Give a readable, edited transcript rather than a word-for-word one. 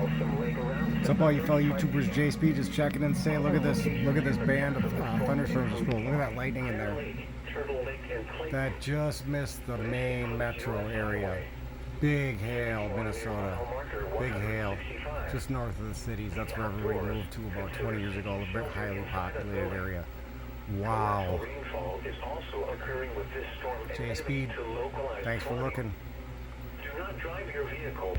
What's up, all you fellow YouTubers? JSP just checking in, saying, look at this band of thunderstorms this roll. Look at that lightning in there. That just missed the main metro area. Big hail, Minnesota. Big hail. Just north of the cities. That's where everybody moved to about 20 years ago. A very highly populated area. Wow. JSP, thanks for looking. Do not drive your vehicle